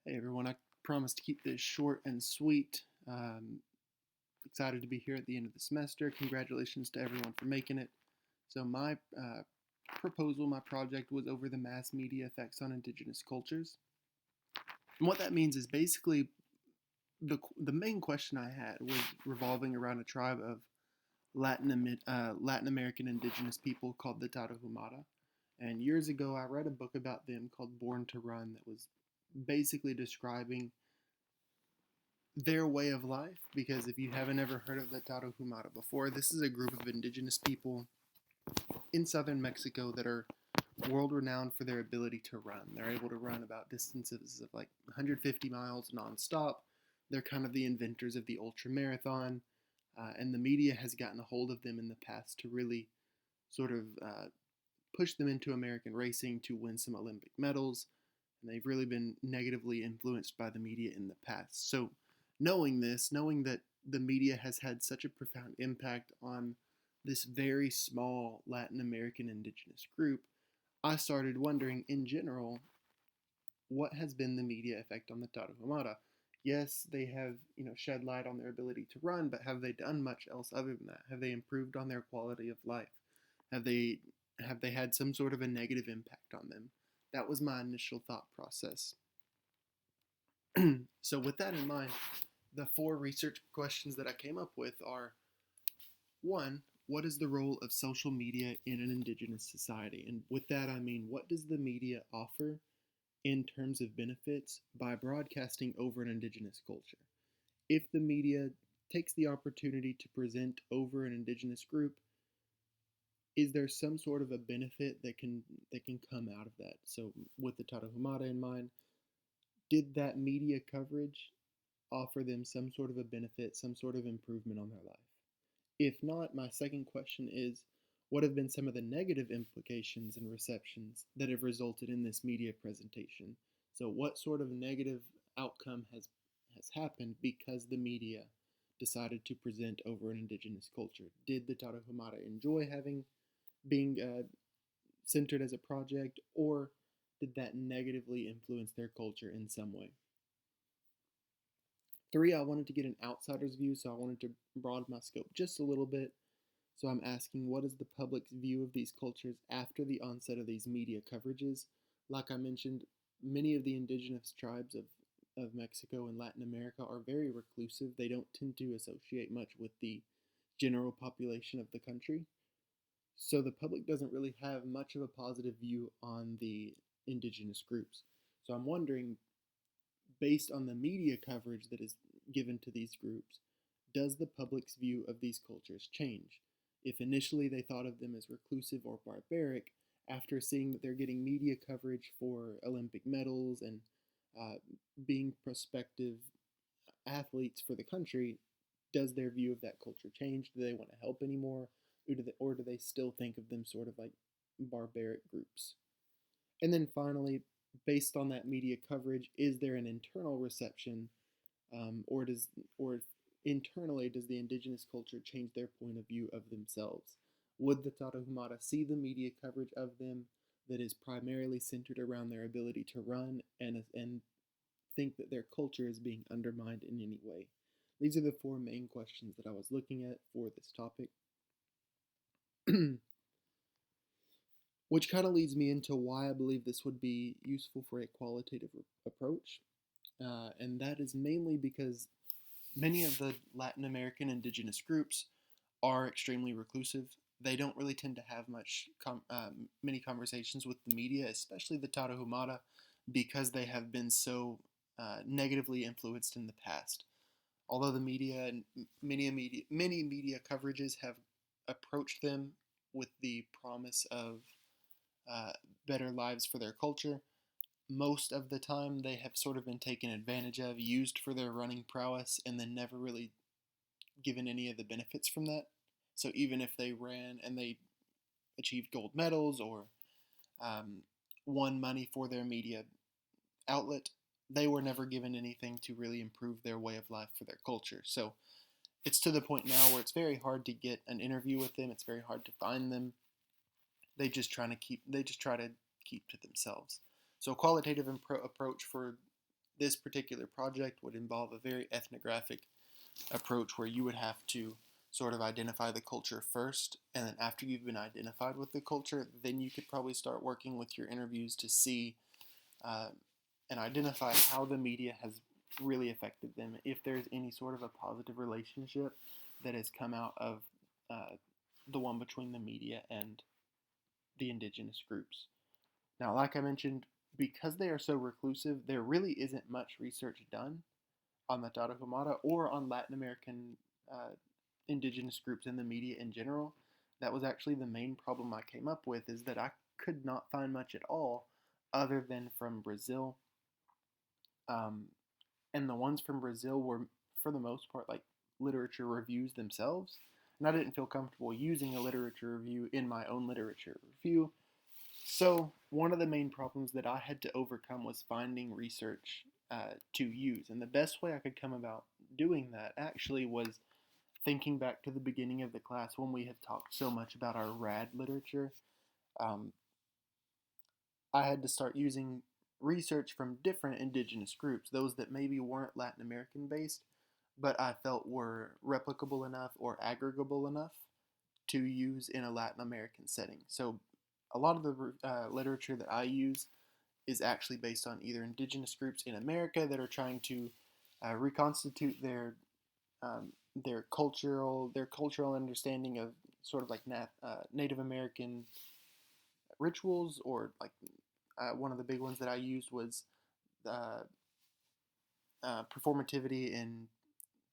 Hey everyone, I promised to keep this short and sweet. Excited to be here at the end of the semester. Congratulations to everyone for making it. So, my proposal, my project was over the mass media effects on indigenous cultures. And what that means is basically the main question I had was revolving around a tribe of Latin American indigenous people called the Tarahumara. And years ago, I read a book about them called Born to Run that was basically describing their way of life. Because if you haven't ever heard of the Tarahumara before, this is a group of indigenous people in southern Mexico that are world renowned for their ability to run. They're able to run about distances of like 150 miles nonstop. They're kind of the inventors of the ultra marathon, and the media has gotten a hold of them in the past to really sort of push them into American racing to win some Olympic medals. And they've really been negatively influenced by the media in the past. So, knowing this, knowing that the media has had such a profound impact on this very small Latin American indigenous group, I started wondering in general, what has been the media effect on the Tarahumara? Yes, they have, shed light on their ability to run, but have they done much else other than that? Have they improved on their quality of life? Have they have they had some sort of a negative impact on them? That was my initial thought process. So with that in mind, the four research questions that I came up with are: one, what is the role of social media in an indigenous society? And with that, I mean, what does the media offer in terms of benefits by broadcasting over an indigenous culture? If the media takes the opportunity to present over an indigenous group, is there some sort of a benefit that can come out of that? So with the Tarahumara in mind, did that media coverage offer them some sort of a benefit, some sort of improvement on their life? If not, my second question is, what have been some of the negative implications and receptions that have resulted in this media presentation? So what sort of negative outcome has happened because the media decided to present over an indigenous culture? Did the Tarahumara enjoy being centered as a project, or did that negatively influence their culture in some way? Three, I wanted to get an outsider's view, so I wanted to broaden my scope just a little bit. So I'm asking, what is the public's view of these cultures after the onset of these media coverages? Like I mentioned, many of the indigenous tribes of Mexico and Latin America are very reclusive. They don't tend to associate much with the general population of the country. So the public doesn't really have much of a positive view on the indigenous groups. So I'm wondering, based on the media coverage that is given to these groups, does the public's view of these cultures change? If initially they thought of them as reclusive or barbaric, after seeing that they're getting media coverage for Olympic medals and uh, being prospective athletes for the country, does their view of that culture change? Do they want to help anymore? Or do they still think of them sort of like barbaric groups? And then finally, based on that media coverage, is there an internal reception, or internally does the indigenous culture change their point of view of themselves? Would the Tarahumara see the media coverage of them that is primarily centered around their ability to run, and think that their culture is being undermined in any way? These are the four main questions that I was looking at for this topic. Which kind of leads me into why I believe this would be useful for a qualitative approach. And that is mainly because many of the Latin American indigenous groups are extremely reclusive. They don't really tend to have many conversations with the media, especially the Tarahumara, because they have been so negatively influenced in the past. Although the media and many media coverages have approached them with the promise of uh, better lives for their culture, most of the time they have sort of been taken advantage of, used for their running prowess, and then never really given any of the benefits from that. So even if they ran and they achieved gold medals or um, won money for their media outlet, they were never given anything to really improve their way of life for their culture. So it's to the point now where it's very hard to get an interview with them. It's very hard to find them. They just try to keep to themselves. So a qualitative approach for this particular project would involve a very ethnographic approach where you would have to sort of identify the culture first, and then after you've been identified with the culture, then you could probably start working with your interviews to see uh, and identify how the media has really affected them, if there's any sort of a positive relationship that has come out of uh, the one between the media and the indigenous groups. Now, like I mentioned, because they are so reclusive, there really isn't much research done on the Tarahumara or on Latin American uh, indigenous groups in the media in general. That was actually the main problem I came up with, is that I could not find much at all other than from Brazil. Um, and the ones from Brazil were, for the most part, like literature reviews themselves. And I didn't feel comfortable using a literature review in my own literature review. So, one of the main problems that I had to overcome was finding research to use. And the best way I could come about doing that actually was thinking back to the beginning of the class when we have talked so much about our RAD literature. Um, I had to start using research from different indigenous groups, those that maybe weren't Latin American based, but I felt were replicable enough or aggregable enough to use in a Latin American setting. So a lot of the literature that I use is actually based on either indigenous groups in America that are trying to reconstitute their cultural understanding of sort of like Native American rituals, or like one of the big ones that I used was uh, performativity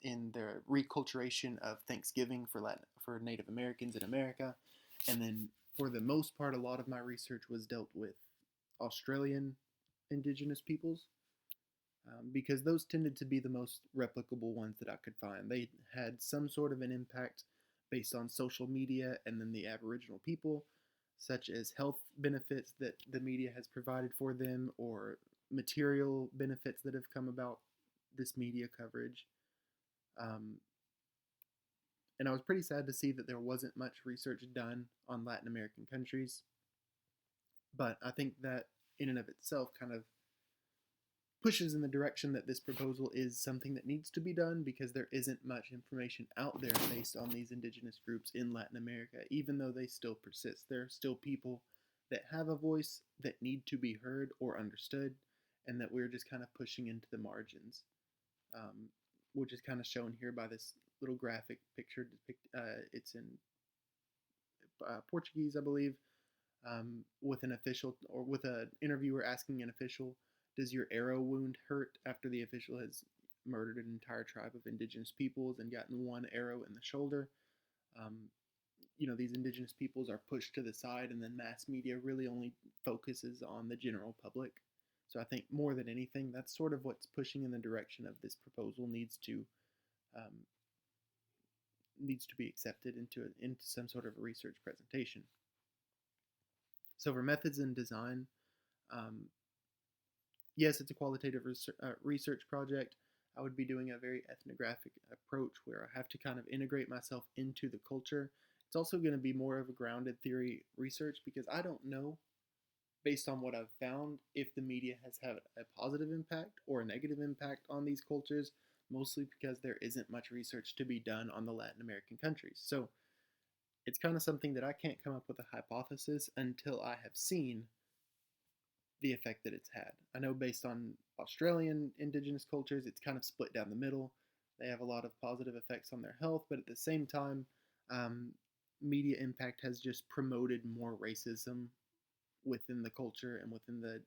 in the reculturation of Thanksgiving for Native Americans in America, and then for the most part, a lot of my research was dealt with Australian Indigenous peoples, because those tended to be the most replicable ones that I could find. They had some sort of an impact based on social media and then the Aboriginal people, such as health benefits that the media has provided for them, or material benefits that have come about this media coverage. Um, and I was pretty sad to see that there wasn't much research done on Latin American countries. But I think that in and of itself kind of pushes in the direction that this proposal is something that needs to be done, because there isn't much information out there based on these indigenous groups in Latin America, even though they still persist. There are still people that have a voice that need to be heard or understood, and that we're just kind of pushing into the margins, um, which is kind of shown here by this little graphic picture. It's in Portuguese, I believe, with an official, or with an interviewer asking an official, does your arrow wound hurt, after the official has murdered an entire tribe of indigenous peoples and gotten one arrow in the shoulder? Um, these indigenous peoples are pushed to the side, and then mass media really only focuses on the general public. So I think more than anything, that's sort of what's pushing in the direction of this proposal um, needs to be accepted into some sort of a research presentation. So for methods and design, um, yes, it's a qualitative research project. I would be doing a very ethnographic approach where I have to kind of integrate myself into the culture. It's also going to be more of a grounded theory research, because I don't know, based on what I've found, if the media has had a positive impact or a negative impact on these cultures, mostly because there isn't much research to be done on the Latin American countries. So it's kind of something that I can't come up with a hypothesis until I have seen the effect that it's had. I know based on Australian indigenous cultures, it's kind of split down the middle. They have a lot of positive effects on their health, but at the same time, um, media impact has just promoted more racism within the culture and within the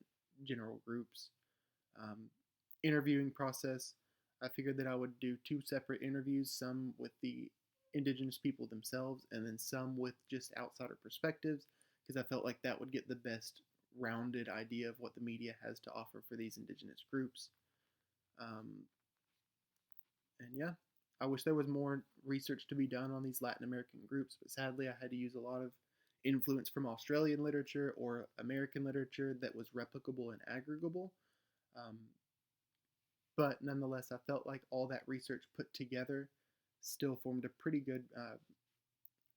general groups. Um, Interviewing process, I figured that I would do two separate interviews, some with the indigenous people themselves and then some with just outsider perspectives, because I felt like that would get the best rounded idea of what the media has to offer for these indigenous groups. Um, and yeah, I wish there was more research to be done on these Latin American groups, but sadly I had to use a lot of influence from Australian literature or American literature that was replicable and aggregable. Um, but nonetheless, I felt like all that research put together still formed a pretty good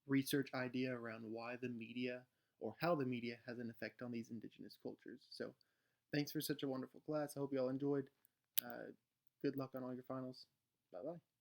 research idea around why the media, or how the media has an effect on these indigenous cultures. So thanks for such a wonderful class. I hope you all enjoyed. Good luck on all your finals. Bye bye.